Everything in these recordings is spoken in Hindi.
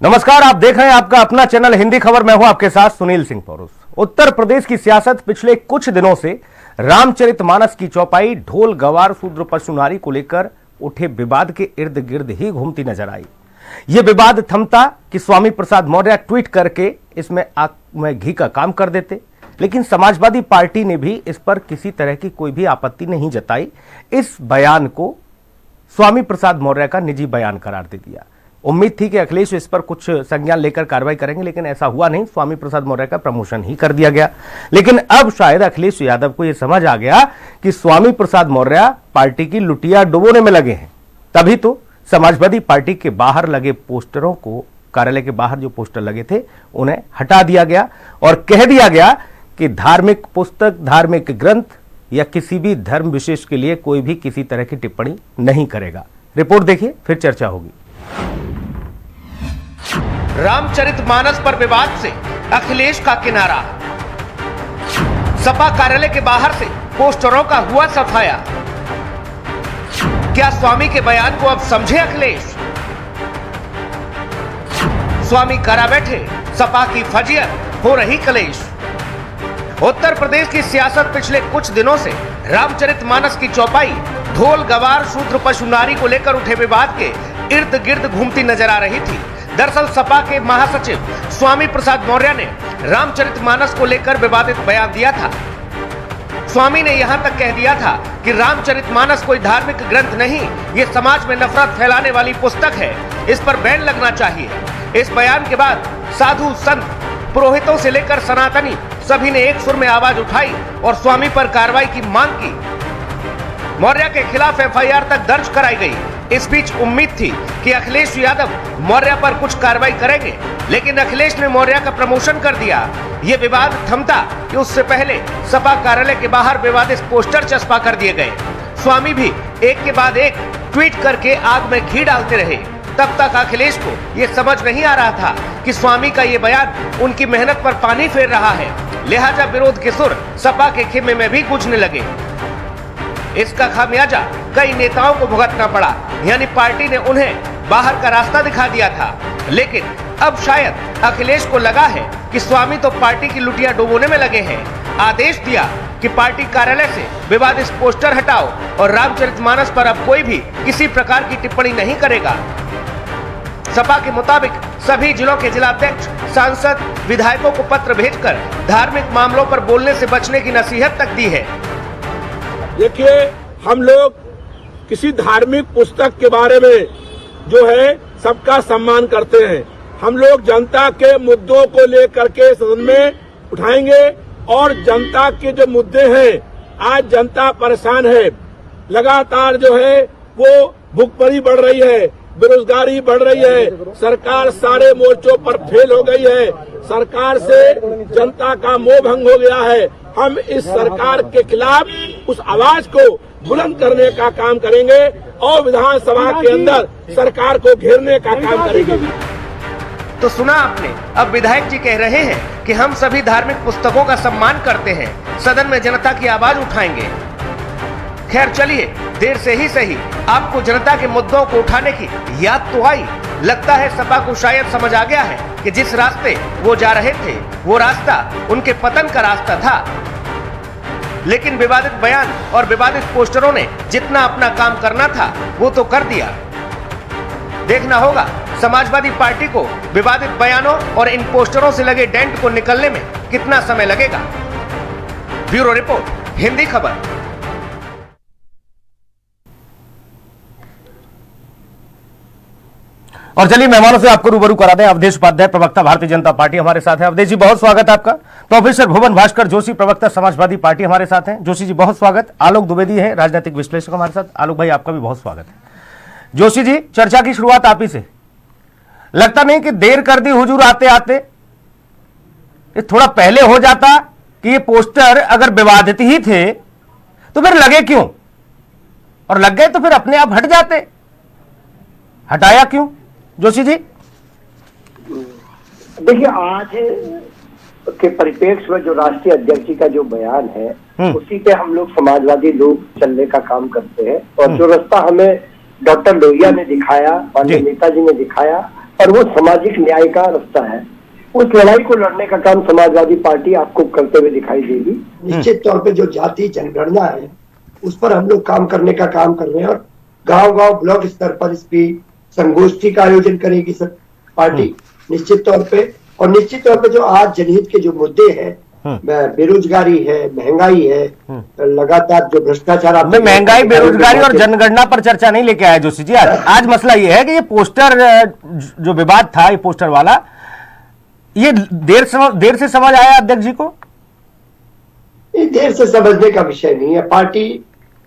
नमस्कार, आप देख रहे हैं आपका अपना चैनल हिंदी खबर। मैं हूं आपके साथ सुनील सिंह पौरुष। उत्तर प्रदेश की सियासत पिछले कुछ दिनों से रामचरितमानस की चौपाई, ढोल गवार शूद्र पशु नारी को लेकर उठे विवाद के इर्द गिर्द ही घूमती नजर आई। यह विवाद थमता कि स्वामी प्रसाद मौर्य ट्वीट करके इसमें आग में घी का काम कर देते, लेकिन समाजवादी पार्टी ने भी इस पर किसी तरह की कोई भी आपत्ति नहीं जताई। इस बयान को स्वामी प्रसाद मौर्य का निजी बयान करार दे दिया। उम्मीद थी कि अखिलेश इस पर कुछ संज्ञान लेकर कार्रवाई करेंगे, लेकिन ऐसा हुआ नहीं। स्वामी प्रसाद मौर्य का प्रमोशन ही कर दिया गया। लेकिन अब शायद अखिलेश यादव को यह समझ आ गया कि स्वामी प्रसाद मौर्य पार्टी की लुटिया डुबोने में लगे हैं। तभी तो समाजवादी पार्टी के बाहर लगे पोस्टरों को, कार्यालय के बाहर जो पोस्टर लगे थे, उन्हें हटा दिया गया और कह दिया गया कि धार्मिक पुस्तक, धार्मिक ग्रंथ या किसी भी धर्म विशेष के लिए कोई भी किसी तरह की टिप्पणी नहीं करेगा। रिपोर्ट देखिए, फिर चर्चा होगी। रामचरितमानस पर विवाद से अखिलेश का किनारा, सपा कार्यालय के बाहर से पोस्टरों का हुआ सफाया। क्या स्वामी के बयान को अब समझे अखिलेश? स्वामी करा बैठे, सपा की फजियत हो रही कलेश। उत्तर प्रदेश की सियासत पिछले कुछ दिनों से रामचरितमानस की चौपाई, ढोल गवार शूद्र पशु नारी को लेकर उठे विवाद के इर्द गिर्द घूमती नजर आ रही थी। दरअसल सपा के महासचिव स्वामी प्रसाद मौर्य ने रामचरितमानस को लेकर विवादित बयान दिया था। स्वामी ने यहां तक कह दिया था कि रामचरितमानस कोई धार्मिक ग्रंथ नहीं, ये समाज में नफरत फैलाने वाली पुस्तक है, इस पर बैन लगना चाहिए। इस बयान के बाद साधु, संत, पुरोहितों से लेकर सनातनी सभी ने एक सुर में आवाज उठाई और स्वामी पर कार्रवाई की मांग की। मौर्य के खिलाफ एफआईआर तक दर्ज कराई गई। इस बीच उम्मीद थी कि अखिलेश यादव मौर्य पर कुछ कार्रवाई करेंगे, लेकिन अखिलेश ने मौर्य का प्रमोशन कर दिया। ये विवाद थमता कि उससे पहले सपा कार्यालय के बाहर विवादित पोस्टर चस्पा कर दिए गए। स्वामी भी एक के बाद एक ट्वीट करके आग में घी डालते रहे। तब तक अखिलेश को यह समझ नहीं आ रहा था कि स्वामी का ये बयान उनकी मेहनत पर पानी फेर रहा है। लिहाजा विरोध के सुर सपा के खेमे में भी गूंजने लगे। इसका खामियाजा कई नेताओं को भुगतना पड़ा, यानी पार्टी ने उन्हें बाहर का रास्ता दिखा दिया था। लेकिन अब शायद अखिलेश को लगा है कि स्वामी तो पार्टी की लुटिया डुबोने में लगे हैं। आदेश दिया कि पार्टी कार्यालय से विवादित पोस्टर हटाओ और रामचरितमानस पर अब कोई भी किसी प्रकार की टिप्पणी नहीं करेगा। सपा के मुताबिक सभी जिलों के जिलाध्यक्ष, सांसद, विधायकों को पत्र भेजकर धार्मिक मामलों पर बोलने से बचने की नसीहत तक दी है। देखिए, हम लोग किसी धार्मिक पुस्तक के बारे में जो है सबका सम्मान करते हैं। हम लोग जनता के मुद्दों को लेकर के सदन में उठाएंगे और जनता के जो मुद्दे हैं, आज जनता परेशान है। लगातार जो है वो भुखमरी बढ़ रही है, बेरोजगारी बढ़ रही है, सरकार सारे मोर्चों पर फेल हो गई है, सरकार से जनता का मोह भंग हो गया है। हम इस सरकार के खिलाफ उस आवाज को बुलंद करने का काम करेंगे और विधानसभा के अंदर सरकार को घेरने का काम करेंगे। तो सुना आपने, अब विधायक जी कह रहे हैं कि हम सभी धार्मिक पुस्तकों का सम्मान करते हैं, सदन में जनता की आवाज उठाएंगे। खैर चलिए, देर से ही सही आपको जनता के मुद्दों को उठाने की याद तो आई। लगता है सपा को शायद समझ आ गया है कि जिस रास्ते वो जा रहे थे वो रास्ता उनके पतन का रास्ता था। लेकिन विवादित बयान और विवादित पोस्टरों ने जितना अपना काम करना था वो तो कर दिया। देखना होगा समाजवादी पार्टी को विवादित बयानों और इन पोस्टरों से लगे डेंट को निकलने में कितना समय लगेगा। ब्यूरो रिपोर्ट, हिंदी खबर। और चलिए मेहमानों से आपको रूबरू करा दें। अवधेश उपाध्याय, प्रवक्ता भारतीय जनता पार्टी हमारे साथ हैं। अवधेश जी, बहुत स्वागत है आपका। प्रोफेसर भुवन भास्कर जोशी, प्रवक्ता समाजवादी पार्टी हमारे साथ हैं। जोशी जी बहुत स्वागत। आलोक द्विवेदी है, राजनीतिक विश्लेषक हमारे साथ। आलोक भाई आपका भी बहुत स्वागत है। जोशी जी, चर्चा की शुरुआत आप ही से। लगता नहीं कि देर कर दी हुजूर आते आते? ये थोड़ा पहले हो जाता कि ये पोस्टर अगर विवादित ही थे तो फिर लगे क्यों? और लग गए तो फिर अपने आप हट जाते, हटाया क्यों जोशी जी? देखिए, आज के परिप्रेक्ष्य में जो राष्ट्रीय अध्यक्ष जी का जो बयान है उसी पे हम लोग समाजवादी लोग चलने का काम करते हैं। और जो रास्ता हमें डॉक्टर लोहिया ने दिखाया, माननीय नेताजी ने दिखाया, और वो सामाजिक न्याय का रास्ता है। उस लड़ाई को लड़ने का काम समाजवादी पार्टी आपको करते हुए दिखाई देगी। निश्चित तौर पे जो जाति जनगणना है उस पर हम लोग काम करने का काम कर रहे हैं, और गांव-गांव ब्लॉक स्तर पर इसकी संगोष्ठी का आयोजन करेगी सब पार्टी निश्चित तौर पे। और निश्चित तौर पे जो आज जनहित के जो मुद्दे हैं, बेरोजगारी है, महंगाई है, लगातार जो भ्रष्टाचार, मैं महंगाई, बेरोजगारी और जनगणना पर चर्चा नहीं लेके आया जोशी जी। आज मसला ये है कि ये पोस्टर जो विवाद था, ये पोस्टर वाला, ये देर से समझ आया अध्यक्ष जी को? ये देर से समझने का विषय नहीं है। पार्टी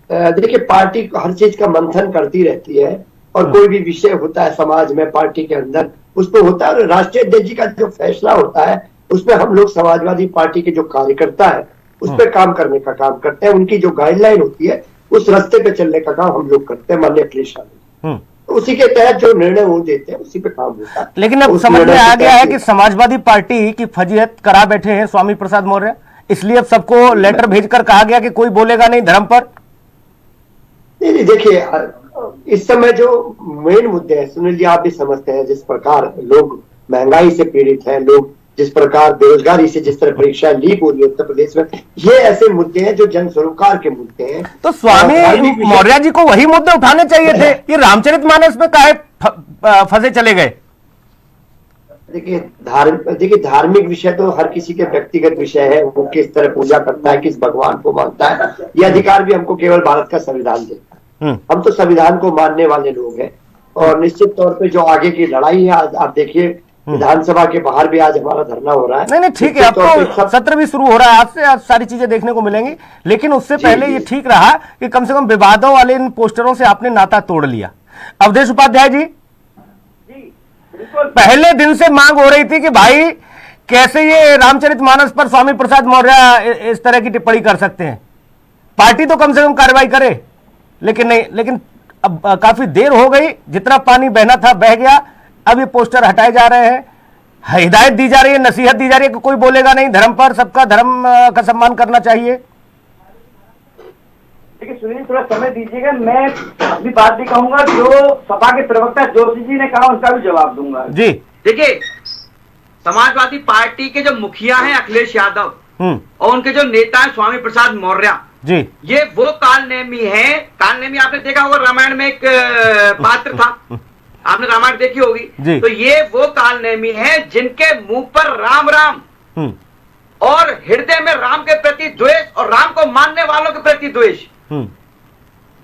देखिए, पार्टी हर चीज का मंथन करती रहती है, और कोई भी विषय होता है समाज में पार्टी के अंदर उस पर होता है, राष्ट्रीय अध्यक्ष जी का जो फैसला होता है उसमें हम लोग समाजवादी पार्टी के जो कार्यकर्ता है उस पर काम करने का काम करते हैं। उनकी जो गाइडलाइन होती है उस रास्ते पे चलने का काम हम लोग करते हैं, माननीय अखिलेश यादव, उसी के तहत जो निर्णय वो देते हैं उसी पे काम होता है। लेकिन अब समझ में आ गया है कि समाजवादी पार्टी की फजीहत करा बैठे हैं स्वामी प्रसाद मौर्य, इसलिए अब सबको लेटर भेजकर कहा गया कि कोई बोलेगा नहीं धर्म पर। नहीं, देखिए, इस समय जो मेन मुद्दे हैं, सुनील जी आप भी समझते हैं, जिस प्रकार लोग महंगाई से पीड़ित हैं, लोग जिस प्रकार बेरोजगारी से जिस तरह परीक्षा लीक हो रही है उत्तर प्रदेश में, ये ऐसे मुद्दे हैं जो जन सरोकार के मुद्दे हैं। तो स्वामी मौर्य जी को वही मुद्दे उठाने चाहिए थे, ये रामचरितमानस में काहे फंसे चले गए? देखिए धार्मिक विषय तो हर किसी के व्यक्तिगत विषय है, वो किस तरह पूजा करता है, किस भगवान को मानता है, ये अधिकार भी हमको केवल भारत का संविधान देता है। हम तो संविधान को मानने वाले लोग हैं, और निश्चित तौर पे जो आगे की लड़ाई है, आज आप देखिए विधानसभा के बाहर भी आज हमारा धरना हो रहा है। नहीं ठीक है, अब तो सत्र भी शुरू हो रहा है, आज से आज सारी चीजें देखने को मिलेंगी, लेकिन उससे पहले ये ठीक रहा कि कम से कम विवादों वाले इन पोस्टरों से आपने नाता तोड़ लिया। अवधेश उपाध्याय जी, पहले दिन से मांग हो रही थी कि भाई कैसे ये रामचरितमानस पर स्वामी प्रसाद मौर्य इस तरह की टिप्पणी कर सकते हैं, पार्टी तो कम से कम कार्रवाई करे, लेकिन नहीं। लेकिन अब काफी देर हो गई, जितना पानी बहना था बह गया, अब ये पोस्टर हटाए जा रहे हैं, हिदायत दी जा रही है, नसीहत दी जा रही है कि कोई बोलेगा नहीं धर्म पर, सबका धर्म का सम्मान करना चाहिए। देखिए सुनील, थोड़ा समय दीजिएगा, मैं अपनी बात भी कहूंगा, जो सपा के प्रवक्ता जोशी जी ने कहा उसका भी जवाब दूंगा। जी देखिए, समाजवादी पार्टी के जो मुखिया हैं अखिलेश यादव और उनके जो नेता हैं स्वामी प्रसाद मौर्य जी, ये वो कालनेमी है। कालनेमी आपने देखा होगा, रामायण में एक पात्र था, आपने रामायण देखी होगी, तो ये वो कालनेमी है जिनके मुंह पर राम राम और हृदय में राम के प्रति द्वेष और राम को मानने वालों के प्रति द्वेष।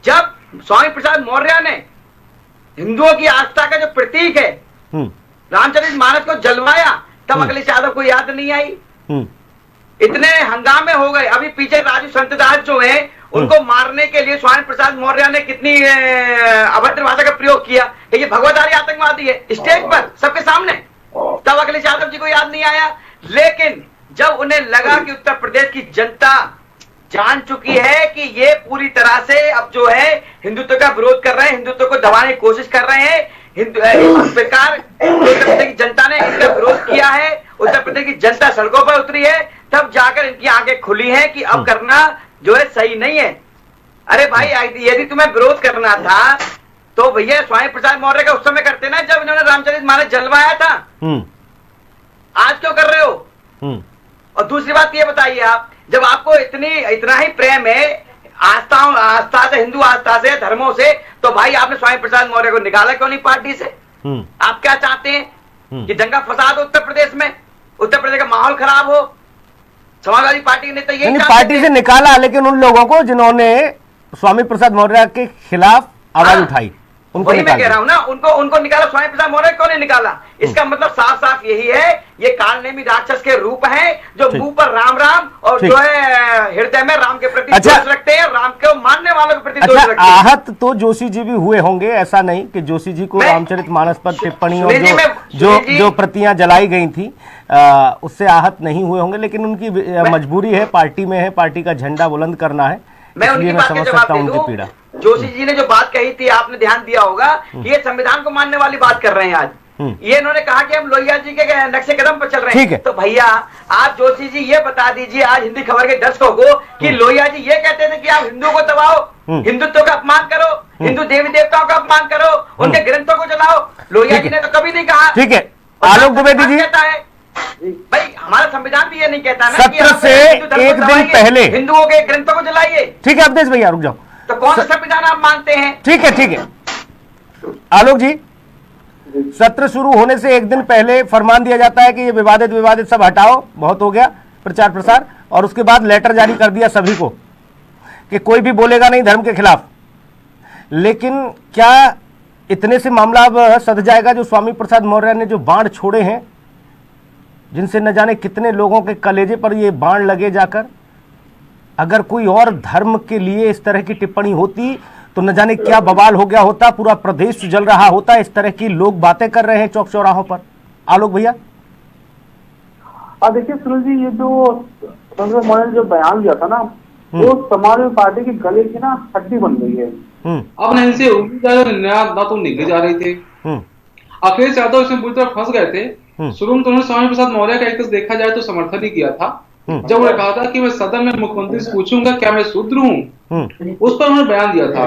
जब स्वामी प्रसाद मौर्य ने हिंदुओं की आस्था का जो प्रतीक है रामचरितमानस को जलवाया, तब अखिलेश यादव को याद नहीं आई। इतने हंगामे हो गए। अभी पीछे राजू संतदास जो है उनको मारने के लिए स्वामी प्रसाद मौर्य ने कितनी अभद्र भाषा का प्रयोग किया, ये भगवतारी आतंकवादी है, स्टेज पर सबके सामने, तब अखिलेश यादव जी को याद नहीं आया। लेकिन जब उन्हें लगा कि उत्तर प्रदेश की जनता जान चुकी है कि ये पूरी तरह से अब जो है हिंदुत्व का विरोध कर रहे हैं, हिंदुत्व को दबाने की कोशिश कर रहे हैं, इस प्रकार उत्तर प्रदेश की जनता ने इनका विरोध किया है, उत्तर प्रदेश की जनता सड़कों पर उतरी है, तब जाकर इनकी आंखें खुली हैं कि अब करना जो है सही नहीं है। अरे भाई, यदि तुम्हें विरोध करना था तो भैया स्वामी प्रसाद मौर्य का उस समय करते ना, जब इन्होंने रामचरितमानस जलवाया था। आज क्यों कर रहे हो? और दूसरी बात ये बताइए, आप जब आपको इतना ही प्रेम है आस्था से, हिंदू आस्था से, धर्मों से, तो भाई आपने स्वामी प्रसाद मौर्य को निकाला क्यों नहीं पार्टी से? आप क्या चाहते हैं कि दंगा फसाद हो उत्तर प्रदेश में, उत्तर प्रदेश का माहौल खराब हो? समाजवादी पार्टी के नेता यही पार्टी से निकाला, लेकिन उन लोगों को जिन्होंने स्वामी प्रसाद मौर्य के खिलाफ आवाज उठाई उनको वही मैं कह रहा हूं ना, उनको निकाला, स्वामी प्रसाद मौर्य क्यों नहीं निकाला? इसका मतलब साफ साफ यही है, ये कालनेमी राक्षस के रूप हैं जो मुंह पर राम राम और जो है हृदय में राम के प्रति द्वेष रखते हैं, राम को मानने वालों के प्रति द्वेष रखते हैं। आहत तो जोशी जी भी हुए होंगे, ऐसा नहीं कि जोशी जी को रामचरितमानस पर टिप्पणी और जो प्रतियां जलाई गई थी उससे आहत नहीं हुए होंगे, लेकिन उनकी मजबूरी है, पार्टी में है, पार्टी का झंडा बुलंद करना है, मैं उनकी बात का जवाब दे दूं। जोशी जी ने जो बात कही थी, आपने ध्यान दिया होगा कि ये संविधान को मानने वाली बात कर रहे हैं आज। ये इन्होंने कहा कि हम लोहिया जी के नक्शे कदम पर चल रहे ठीक है। हैं। तो भैया आप जोशी जी ये बता दीजिए आज हिंदी खबर के दर्शकों को कि लोहिया जी ये कहते थे कि आप हिंदुओं को दबाओ, हिंदुत्व का अपमान करो, हिंदू देवी देवताओं का अपमान करो, उनके ग्रंथों को जलाओ। लोहिया जी ने तो कभी नहीं कहा। ठीक है, आलोक द्विवेदी जी कहता है भाई हमारा संविधान भी ये नहीं कहता ना कि सत्र से हिंदू धर्म को एक दिन दबाइए, पहले हिंदुओं के ग्रंथों को जलाइए। ठीक है अवधेश भैया रुक जाओ। तो कौन सा संविधान आप मानते हैं? ठीक है आलोक जी, सत्र शुरू होने से एक दिन पहले फरमान दिया जाता है कि ये विवादित सब हटाओ, बहुत हो गया प्रचार प्रसार, और उसके बाद लेटर जारी कर दिया सभी को कि कोई भी बोलेगा नहीं धर्म के खिलाफ। लेकिन क्या इतने से मामला अब सध जाएगा? जो स्वामी प्रसाद मौर्य ने जो बाण छोड़े हैं, जिनसे न जाने कितने लोगों के कलेजे पर ये बाण लगे जाकर, अगर कोई और धर्म के लिए इस तरह की टिप्पणी होती तो न जाने क्या बवाल हो गया होता, पूरा प्रदेश जल रहा होता। इस तरह की लोग बातें कर रहे हैं चौक चौराहों पर। आलोक भैया देखिए सुनील जी, ये जो संजय मौर्य ने जो बयान दिया था ना, वो समाजवादी पार्टी की गले की ना हड्डी बन गई है। अब ना इनसे ना तो निकले जा रहे थे, अखिलेश यादव इसमें बुरी तरह फंस गए थे। शुरू में तो उन्होंने स्वामी प्रसाद मौर्य का एक तरह देखा जाए तो समर्थन ही किया था। जब उन्होंने कहा था कि मैं सदन में मुख्यमंत्री से पूछूंगा क्या मैं शूद्र हूँ, उस पर उन्होंने बयान दिया था।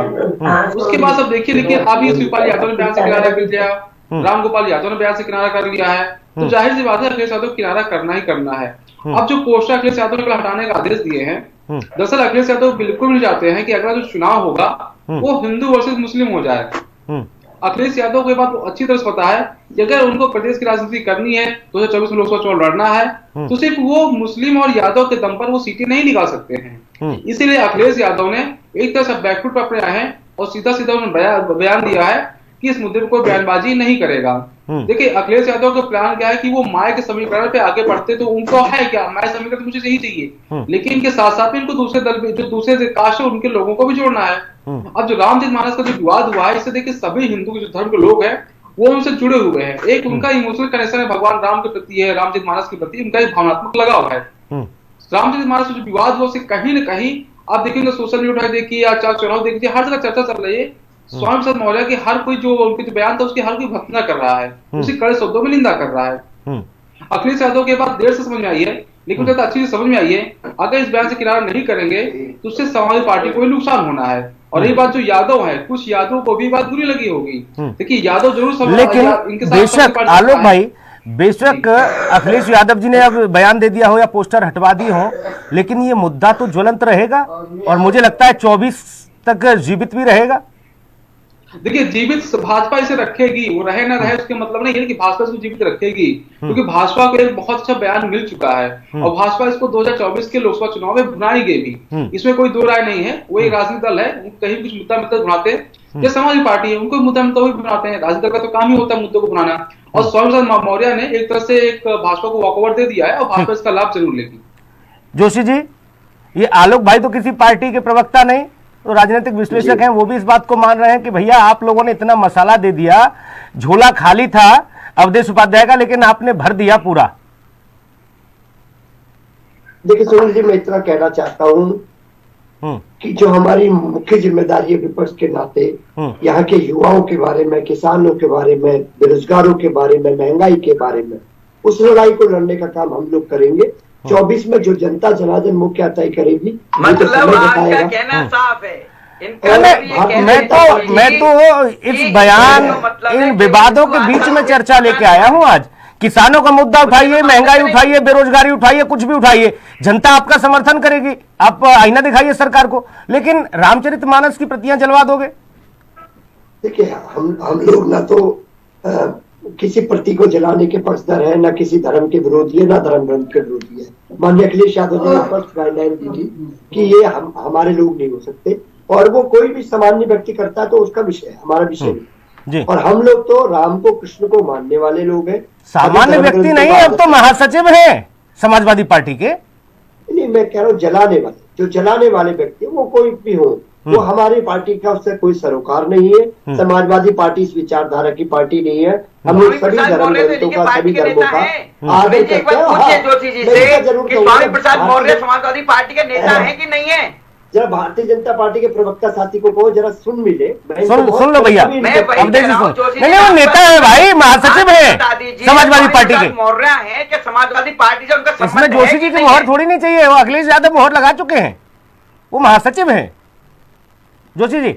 उसके बाद अब देखिए अभी शिवपाल यादव ने बयान से किनारा कर लिया, राम गोपाल यादव ने बयान से किनारा कर लिया है, तो जाहिर सी बात है अखिलेश यादव किनारा करना ही करना है। अब जो पोस्टर अखिलेश यादव ने हटाने का आदेश दिए हैं, दरअसल अखिलेश यादव बिल्कुल नहीं चाहते हैं कि अगला जो चुनाव होगा वो हिंदू वर्सेस मुस्लिम हो जाए। अखिलेश यादव को ये बात अच्छी तरह से पता है कि अगर उनको प्रदेश की राजनीति करनी है, 2024 में लोकसभा चुनाव लड़ना है, तो सिर्फ वो मुस्लिम और यादव के दम पर वो सीटें नहीं निकाल सकते हैं। इसीलिए अखिलेश यादव ने एक तरह से बैकफुट पर अपने आए हैं और सीधा उन्होंने बयान दिया है कि इस मुद्दे पर कोई बयानबाजी नहीं करेगा। देखिए अखिलेश यादव का प्लान क्या है कि वो माय के समीकरण पे आगे बढ़ते, तो उनको है क्या माय समीकरण तो मुझे यही चाहिए, लेकिन इनके साथ साथ में इनको दूसरे दल जो दूसरे कास्ट है उनके लोगों को भी जोड़ना है। अब जो रामचरितमानस का जो विवाद हुआ है, इससे देखिए सभी हिंदू के जो धर्म के लोग हैं वो उनसे जुड़े हुए हैं। एक उनका इमोशनल कनेक्शन है भगवान राम के प्रति है, रामचरितमानस के प्रति उनका एक भावनात्मक लगाव है। रामचरितमानस का जो विवाद हुआ, कहीं न कहीं आप देखेंगे सोशल मीडिया उठाए देखिए या चार चौराह देखिए, हर जगह चर्चा चल रही है स्वामी प्रसाद मौर्य की। हर कोई जो उनके जो बयान था उसकी हर कोई भत्सना कर रहा है, उसी कड़े शब्दों में निंदा कर रहा है। अखिलेश यादव के बाद देर से समझ में आई है, लेकिन ज्यादा अच्छी से समझ में आई है, अगर इस बयान से किनारा नहीं करेंगे तो उससे समाजवादी पार्टी को नुकसान होना है। और ये बात जो यादव है, कुछ यादवों को भी बात बुरी लगी होगी। देखिए यादव जरूर, लेकिन बेशक आलोक भाई, बेशक अखिलेश यादव जी ने अब बयान दे दिया हो या पोस्टर हटवा दिए हो, लेकिन ये मुद्दा तो ज्वलंत रहेगा और मुझे लगता है 24 तक जीवित भी रहेगा। देखिए जीवित भाजपा इसे रखेगी, वो रहे ना रहे उसके मतलब नहीं है कि भाजपा इसको जीवित रखेगी, क्योंकि भाजपा को एक बहुत अच्छा बयान मिल चुका है और भाजपा इसको 2024 के लोकसभा चुनाव में बनाएगी भी, इसमें कोई दो राय नहीं है। वो एक राजनीतिक दल है, कहीं कुछ मुद्दा मिलकर बनाते हैं, ये समाजवादी पार्टी है, उनको मुद्दा मिलता भी बनाते हैं। राजनीतिक दल का तो काम ही होता है मुद्दों को बनाना, और स्वामी प्रसाद मौर्य ने एक तरह से एक भाजपा को वॉकओवर दे दिया है और भाजपा इसका लाभ जरूर लेगी। जोशी जी, ये आलोक भाई तो किसी पार्टी के प्रवक्ता नहीं, तो राजनीतिक विश्लेषक हैं, वो भी इस बात को मान रहे हैं कि भैया आप लोगों ने इतना मसाला दे दिया, झोला खाली था अवधेश उपाध्याय का, लेकिन आपने भर दिया पूरा। देखिए सुनील जी, मैं इतना कहना चाहता हूं कि जो हमारी मुख्य जिम्मेदारी है विपक्ष के नाते, यहाँ के युवाओं के बारे में, किसानों के बारे में, बेरोजगारों के बारे में, महंगाई के बारे में, उस लड़ाई को लड़ने का काम हम लोग करेंगे। 24 में जो जनता जनार्दन मुख्य तय करेगी, मतलब आपका कहना साफ है। मैं तो इस बयान, इन विवादों के बीच में चर्चा लेके आया हूं आज। किसानों का मुद्दा उठाइए, महंगाई उठाइए, बेरोजगारी उठाइए, कुछ भी उठाइए, जनता आपका समर्थन करेगी। आप आईना दिखाइए सरकार को, लेकिन रामचरितमानस की प्रतियां जलवा दोगे। देखिए हम लोग ना तो किसी प्रति को जलाने के पक्षधर है, ना किसी धर्म के विरोधी है, ना धर्म ग्रंथ के विरोधी है। माननीय अखिलेश यादव जी ने स्पष्ट गाइडलाइन दी थी कि ये हमारे लोग नहीं हो सकते, और वो कोई भी सामान्य व्यक्ति करता है तो उसका विषय है, हमारा विषय नहीं। और हम लोग तो राम को, कृष्ण को मानने वाले लोग हैं। सामान्य व्यक्ति नहीं, अब तो महासचिव है समाजवादी पार्टी के। नहीं, मैं कह रहा हूँ जलाने वाले, जो जलाने वाले व्यक्ति वो कोई भी हो, वो हमारी पार्टी का उससे कोई सरोकार नहीं है। समाजवादी पार्टी इस विचारधारा की पार्टी नहीं है। हम लोग सभी धर्म ग्रंथों का, सभी धर्मों का आदर करते हैं। जोशी जी से कि स्वामी प्रसाद मौर्य समाजवादी पार्टी के नेता है कि नहीं है? जरा भारतीय जनता पार्टी के प्रवक्ता साथी को कहो जरा सुन मिले। सुन लो भैया, अवधेश जी सुन। नहीं, वो नेता है भाई, महासचिव है समाजवादी पार्टी के। मौर्य है कि समाजवादी पार्टी से उनका इसमें संबंध जोशी है जी कि की नहीं मोहर है? थोड़ी नहीं चाहिए, वो अखिलेश यादव मोहर लगा चुके हैं, वो महासचिव हैं जोशी जी।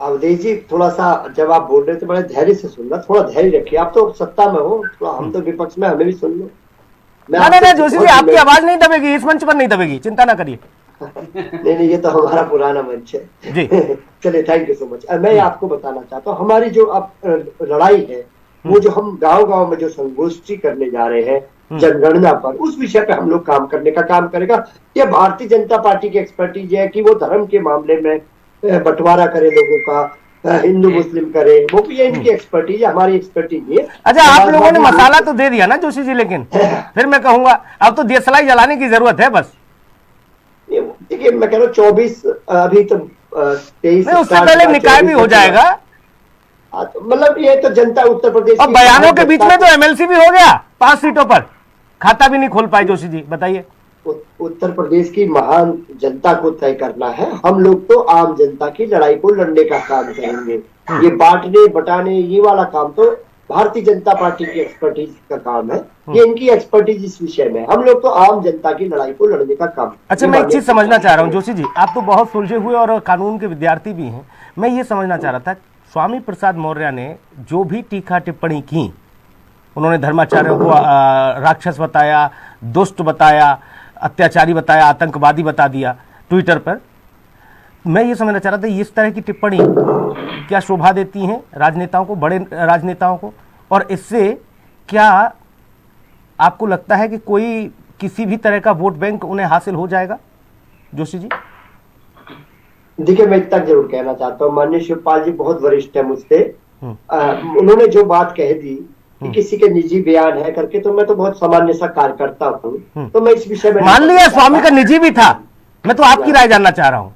अवधेश जी थोड़ा सा जब आप बोल रहे थे बड़े धैर्य से सुनना, थोड़ा धैर्य रखिए। आप तो सत्ता में हो, थोड़ा हम तो विपक्ष में, हमें भी सुन लो। नहीं जोशी जी, आपकी आवाज नहीं दबेगी, इस मंच पर नहीं दबेगी, चिंता ना करिए। नहीं, ये तो हमारा पुराना मंच है जी। चलिए, थैंक यू सो मच। मैं आपको बताना चाहता हूँ, हमारी जो अब लड़ाई है, वो जो हम गांव-गांव में जो संगोष्ठी करने जा रहे हैं जनगणना पर, उस विषय पे हम लोग काम करने का काम करेगा। ये भारतीय जनता पार्टी की एक्सपर्टीज है कि वो धर्म के मामले में बंटवारा करे लोगों का, हिंदू मुस्लिम करे, वो भी ये इनकी एक्सपर्टीज है, हमारी एक्सपर्टीज नहीं है। अच्छा, आप लोगों ने मसाला तो दे दिया ना जोशी जी, लेकिन फिर मैं कहूंगा अब तो देशलाई जलाने की जरूरत है बस। देखिए, मैं कह रहा हूँ 24 अभी तो 23 उससे पहले निकाय भी हो जाएगा, मतलब ये तो जनता उत्तर प्रदेश। और बयानों के बीच में तो एमएलसी भी हो गया 5 सीटों पर, खाता भी नहीं खोल पाए जोशी जी, बताइए। उत्तर प्रदेश की महान जनता को तय करना है, हम लोग तो आम जनता की लड़ाई को लड़ने का काम करेंगे। ये बांटने बटाने ये वाला काम तो भारतीय जनता पार्टी की एक्सपर्टीज का काम है, ये इनकी एक्सपर्टीज इस विषय में। हम लोग तो आम जनता की लड़ाई को लड़ने का काम। अच्छा, मैं एक चीज समझना चाह रहा हूँ जोशी जी, आप तो बहुत सुलझे हुए और कानून के विद्यार्थी भी हैं। मैं ये समझना चाह रहा था, स्वामी प्रसाद मौर्य ने जो भी टीका टिप्पणी की, उन्होंने धर्माचार्यों को राक्षस बताया, दुष्ट बताया, अत्याचारी बताया, आतंकवादी बता दिया ट्विटर पर। मैं ये समझना चाह रहा था, इस तरह की टिप्पणी क्या शोभा देती हैं राजनेताओं को, बड़े राजनेताओं को, और इससे क्या आपको लगता है कि कोई किसी भी तरह का वोट बैंक उन्हें हासिल हो जाएगा जोशी जी? देखिए, मैं इतना जरूर कहना चाहता हूँ, माननीय शिवपाल जी बहुत वरिष्ठ है मुझसे, उन्होंने जो बात कह दी कि किसी के निजी बयान है करके, तो मैं तो बहुत सामान्य सा कार्यकर्ता हूँ, तो मैं इस विषय में मान लिया स्वामी का निजी भी था, मैं तो आपकी राय जानना चाह रहा हूँ,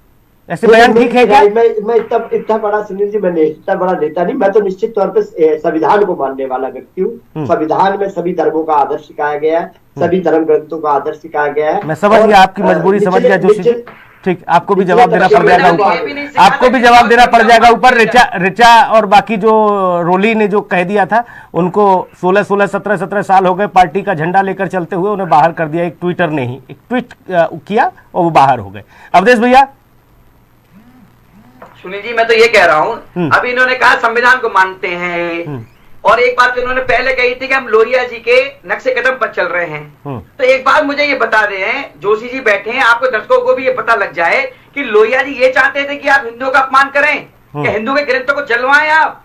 ऐसे बयान ठीक है क्या? मैं इतना बड़ा, सुनील जी, मैंने इतना बड़ा नेता नहीं, मैं तो निश्चित तौर पे संविधान को मानने वाला व्यक्ति हूँ। संविधान में सभी धर्मों का आदर्श सिखाया गया है, सभी धर्म ग्रंथों का आदर्श सिखाया गया है। मैं समझ गया, आपकी मजबूरी समझ गया जोशी जी, ठीक। आपको भी जवाब देना पड़ जाएगा ऊपर, आपको भी जवाब देना पड़ जाएगा ऊपर। रिचा और बाकी जो रोली ने जो कह दिया था, उनको 16 17 साल हो गए पार्टी का झंडा लेकर चलते हुए, उन्हें बाहर कर दिया। एक ट्विटर ने ही एक ट्वीट किया और वो बाहर हो गए। अवधेश भैया। सुनील जी, मैं तो ये कह रहा हूँ, अभी इन्होंने कहा संविधान को मानते हैं, और एक बात तो इन्होंने पहले कही थी कि हम लोहिया जी के नक्शे कदम पर चल रहे हैं। तो एक बात मुझे ये बता रहे हैं, जोशी जी बैठे हैं, आपको दर्शकों को भी ये पता लग जाए कि लोहिया जी ये चाहते थे कि आप हिंदुओं का अपमान करें, कि हिंदू के ग्रंथों को जलवाएं आप,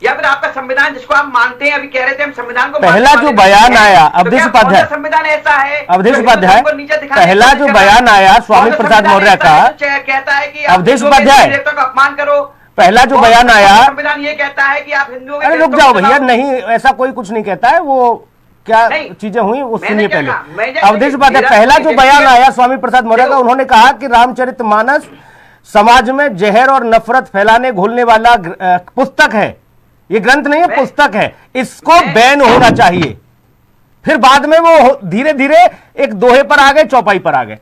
या फिर आपका संविधान जिसको आप मानते हैं, अभी कह रहे थे हम संविधान को, पहला जो बयान आया अवधेश उपाध्याय, संविधान ऐसा है अवधेश उपाध्याय, पहला जो बयान आया स्वामी प्रसाद मौर्य का, कहता है कि अवधेश उपाध्याय अपमान करो, पहला जो बयान आया, संविधान ये कहता है कि आप हिंदुओं के, अरे रुक जाओ भैया, नहीं ऐसा कोई कुछ नहीं कहता है, वो क्या चीजें हुई वो सुनिए पहले। अवधेश उपाध्याय, पहला जो बयान आया स्वामी प्रसाद मौर्य का, उन्होंने कहा कि रामचरितमानस समाज में जहर और नफरत फैलाने घोलने वाला पुस्तक है, ये ग्रंथ नहीं है, पुस्तक है, इसको बैन होना चाहिए। फिर बाद में वो धीरे धीरे एक दोहे पर आ गए, चौपाई पर आ गए।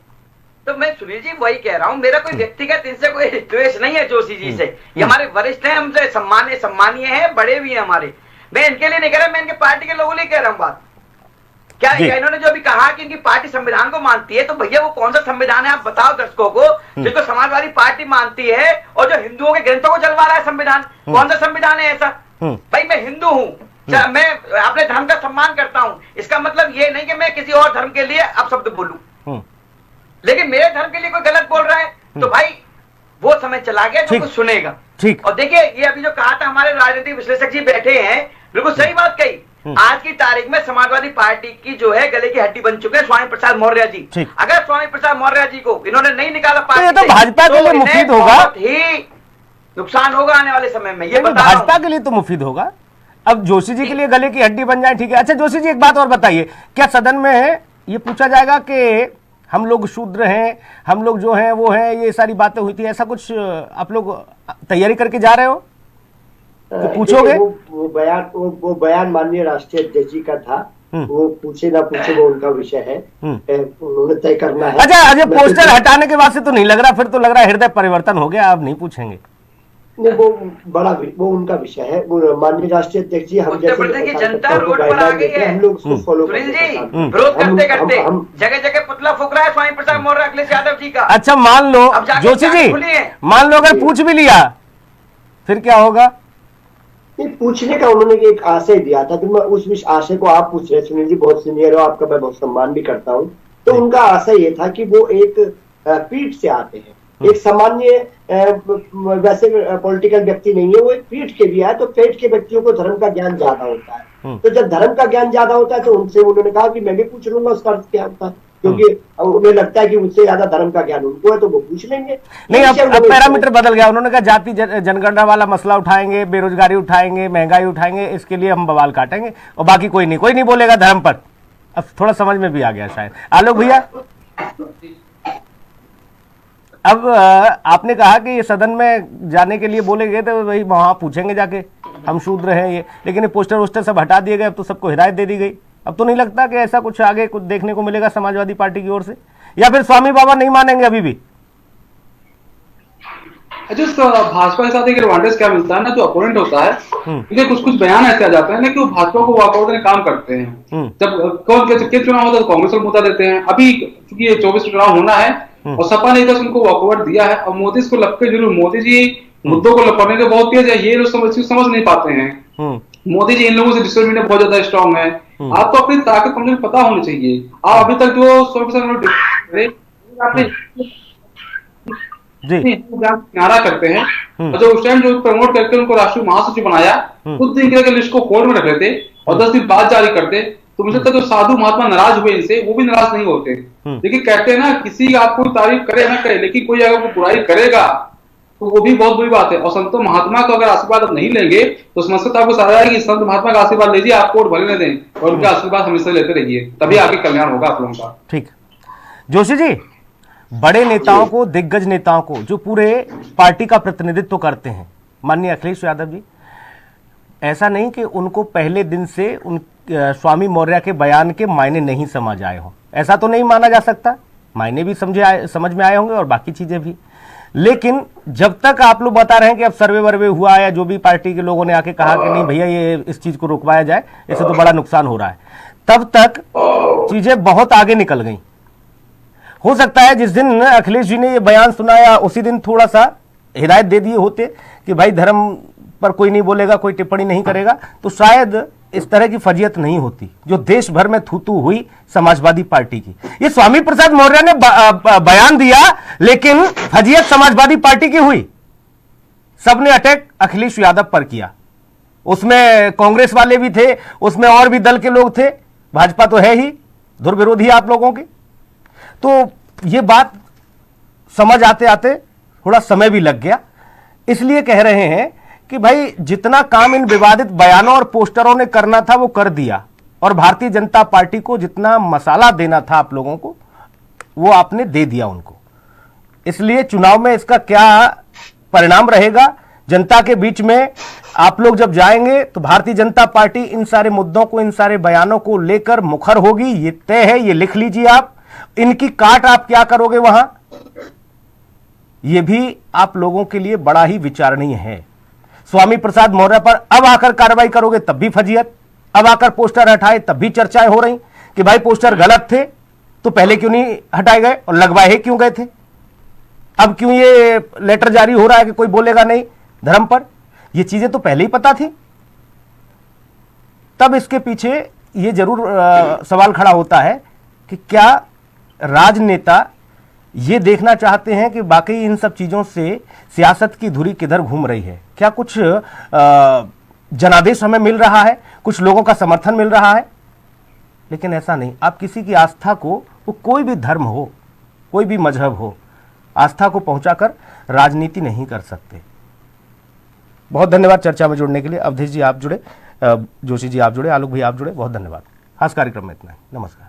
तो मैं सुनील जी वही कह रहा हूँ, मेरा कोई व्यक्तिगत इनसे कोई द्वेष नहीं है जोशी जी से, ये हमारे वरिष्ठ हैं, हमसे सम्मानीय हैं, बड़े भी हैं हमारे। मैं इनके लिए नहीं कह रहा, मैं इनके पार्टी के लोगों लिए कह रहा हूँ बात। क्या इन्होंने जो अभी कहा कि इनकी पार्टी संविधान को मानती है, तो भैया वो कौन सा संविधान है आप बताओ दर्शकों को, जिसको समाजवादी पार्टी मानती है और जो हिंदुओं के ग्रंथों को जलवा रहा है संविधान? कौन सा संविधान है ऐसा? भाई मैं हिंदू हूँ, मैं अपने धर्म का सम्मान करता हूँ, इसका मतलब ये नहीं कि मैं किसी और धर्म के लिए अपशब्द बोलूं, लेकिन मेरे धर्म के लिए कोई गलत बोल रहा है तो भाई वो समय चला गया, जो कुछ सुनेगा। ठीक। और देखिए, ये अभी जो कहा था हमारे राजनीतिक विश्लेषक जी बैठे हैं, बिल्कुल सही बात कही। आज की तारीख में समाजवादी पार्टी की जो है गले की हड्डी बन चुके हैं स्वामी प्रसाद मौर्य जी। अगर स्वामी प्रसाद मौर्य जी को इन्होंने नहीं निकाला पार्टी तो भाजपा के लिए मुफीद होगा, बहुत ही नुकसान होगा आने वाले समय में, ये भाजपा के लिए तो मुफीद होगा। अब जोशी जी के लिए गले की हड्डी बन जाए, ठीक है। अच्छा जोशी जी, एक बात और बताइए, क्या सदन में ये पूछा जाएगा कि हम लोग शूद्र हैं, हम लोग जो हैं वो हैं, ये सारी बातें हुई थी, ऐसा कुछ आप लोग तैयारी करके जा रहे हो तो पूछोगे? वो बयान माननीय राष्ट्रीय अध्यक्ष जी का था, वो पूछे ना पूछे वो उनका विषय है, उन्होंने तय करना है। अच्छा अजय, पोस्टर हटाने के बाद से तो नहीं लग रहा, फिर तो लग रहा है हृदय परिवर्तन हो गया, आप नहीं पूछेंगे? नहीं, वो उनका विषय है। वो माननीय राष्ट्रीय अध्यक्ष जी, हम उत्तर प्रदेश की जनता रोड पर आ गई है, हम लोग उसको फॉलो सुनील जी, विरोध करते करते जगह जगह पुतला फूक रहा है स्वामी प्रसाद मौर्य अखिलेश यादव जी का। अच्छा मान लो जोशी जी, मान लो अगर पूछ भी लिया फिर क्या होगा? नहीं, पूछने का उन्होंने एक आशय दिया था, तो मैं उस आशय को आप पूछ रहे हैं। सुनील जी बहुत सीनियर हो, आपका मैं बहुत सम्मान भी करता हूँ। तो उनका आशय ये था कि वो एक पीठ से आते हैं, एक सामान्य वैसे पॉलिटिकल व्यक्ति नहीं है, वो एक पीठ के भी है। तो पीठ के व्यक्तियों को धर्म का ज्ञान ज्यादा होता है, तो जब धर्म का ज्ञान ज्यादा होता है तो उनसे उन्होंने कहा कि मैं भी पूछ लूंगा उसका अर्थ क्या होता है, क्योंकि उन्हें लगता है कि मुझसे ज्यादा धर्म का ज्ञान उनको है, तो वो पूछ लेंगे। नहीं, अब पैरामीटर बदल गया। उन्होंने कहा जाति जनगणना वाला मसला उठाएंगे, बेरोजगारी उठाएंगे, महंगाई उठाएंगे, इसके लिए हम बवाल काटेंगे और बाकी कोई नहीं बोलेगा धर्म पर। अब थोड़ा समझ में भी आ गया शायद। आलोक भैया, अब आपने कहा कि ये सदन में जाने के लिए बोले गए थे, वही वहां पूछेंगे जाके हम शूद्र हैं ये, लेकिन ये पोस्टर वोस्टर सब हटा दिए गए, अब तो सबको हिदायत दे दी गई। अब तो नहीं लगता कि ऐसा कुछ आगे कुछ देखने को मिलेगा समाजवादी पार्टी की ओर से, या फिर स्वामी बाबा नहीं मानेंगे अभी भी? भाजपा के साथ एक एडवांटेज क्या मिलता है ना, जो अपोनेंट होता है क्योंकि कुछ बयान ऐसे आ जाते हैं ना कि वो भाजपा को वॉकआउट में काम करते हैं। जब कौन चुनाव होता है तो कांग्रेस को मुद्दा देते हैं। अभी क्योंकि ये 24 चुनाव होना है और सपा ने इधर उनको वॉकआउट दिया है, और मोदी इसको लपके जरूर, मोदी जी मुद्दों को लपकने के बहुत तेज है, ये लोग समझ नहीं पाते हैं। मोदी जी इन लोगों से डिस्टर्ब में बहुत ज्यादा स्ट्रॉन्ग है। आपको अपनी ताकत कमजोरी पता होनी चाहिए। आप अभी तक जो 100% नारा करते हैं, और जो उस टाइम जो प्रमोट करके उनको राष्ट्रीय महासचिव बनाया, खुद दिन के लिस्ट को कोर्ट में रख लेते और 10 दिन बाद जारी करते, तो मुझे लगता है जो साधु महात्मा नाराज हुए इनसे, वो भी नाराज नहीं होते। लेकिन कहते हैं ना, किसी आपको तारीफ करे ना करे, लेकिन कोई अगर वो बुराई करेगा तो वो भी बहुत बुरी बात है। और संतो महात्मा का अगर आशीर्वाद आप नहीं लेंगे तो समस्या तो आपको सारा है कि संत महात्मा का आशीर्वाद लीजिए, आप वोट भले न दें और उनका आशीर्वाद हमेशा लेते रहिए, तभी आगे कल्याण होगा आप लोगों का। ठीक। जोशी जी, बड़े नेताओं को, दिग्गज नेताओं को, जो पूरे पार्टी का प्रतिनिधित्व करते हैं, माननीय अखिलेश यादव जी, ऐसा नहीं कि उनको पहले दिन से उन स्वामी मौर्य के बयान के मायने नहीं समझ आए हों, ऐसा तो नहीं माना जा सकता। मायने भी समझ में आए होंगे और बाकी चीजें भी, लेकिन जब तक आप लोग बता रहे हैं कि अब सर्वे वर्वे हुआ, या जो भी पार्टी के लोगों ने आके कहा कि नहीं भैया ये इस चीज को रुकवाया जाए, इससे तो बड़ा नुकसान हो रहा है, तब तक चीजें बहुत आगे निकल गई। हो सकता है जिस दिन अखिलेश जी ने ये बयान सुनाया उसी दिन थोड़ा सा हिदायत दे दिए होते कि भाई धर्म पर कोई नहीं बोलेगा, कोई टिप्पणी नहीं करेगा, तो शायद इस तरह की फजीयत नहीं होती जो देश भर में थू थू हुई समाजवादी पार्टी की। ये स्वामी प्रसाद मौर्य ने बयान दिया, लेकिन फजीयत समाजवादी पार्टी की हुई। सबने अटैक अखिलेश यादव पर किया, उसमें कांग्रेस वाले भी थे, उसमें और भी दल के लोग थे, भाजपा तो है ही धुर विरोधी आप लोगों की। तो ये बात समझ आते आते थोड़ा समय भी लग गया, इसलिए कह रहे हैं कि भाई जितना काम इन विवादित बयानों और पोस्टरों ने करना था वो कर दिया, और भारतीय जनता पार्टी को जितना मसाला देना था आप लोगों को वो आपने दे दिया उनको। इसलिए चुनाव में इसका क्या परिणाम रहेगा, जनता के बीच में आप लोग जब जाएंगे तो भारतीय जनता पार्टी इन सारे मुद्दों को, इन सारे बयानों को लेकर मुखर होगी, ये तय है, ये लिख लीजिए आप। इनकी काट आप क्या करोगे वहां, यह भी आप लोगों के लिए बड़ा ही विचारणीय है। स्वामी प्रसाद मौर्य पर अब आकर कार्रवाई करोगे तब भी फजीयत, अब आकर पोस्टर हटाए तब भी चर्चाएं हो रही कि भाई पोस्टर गलत थे तो पहले क्यों नहीं हटाए गए और लगवाए क्यों गए थे, अब क्यों ये लेटर जारी हो रहा है कि कोई बोलेगा नहीं धर्म पर। ये चीजें तो पहले ही पता थी। तब इसके पीछे ये जरूर सवाल खड़ा होता है कि क्या राजनेता ये देखना चाहते हैं कि बाकी इन सब चीजों से सियासत की धुरी किधर घूम रही है, क्या कुछ जनादेश हमें मिल रहा है, कुछ लोगों का समर्थन मिल रहा है। लेकिन ऐसा नहीं, आप किसी की आस्था को, वो कोई भी धर्म हो, कोई भी मजहब हो, आस्था को पहुंचाकर राजनीति नहीं कर सकते। बहुत धन्यवाद चर्चा में जुड़ने के लिए। अवधेश जी आप जुड़े, जोशी जी आप जुड़े, आलोक भाई आप जुड़े, बहुत धन्यवाद। खास कार्यक्रम में इतना ही, नमस्कार।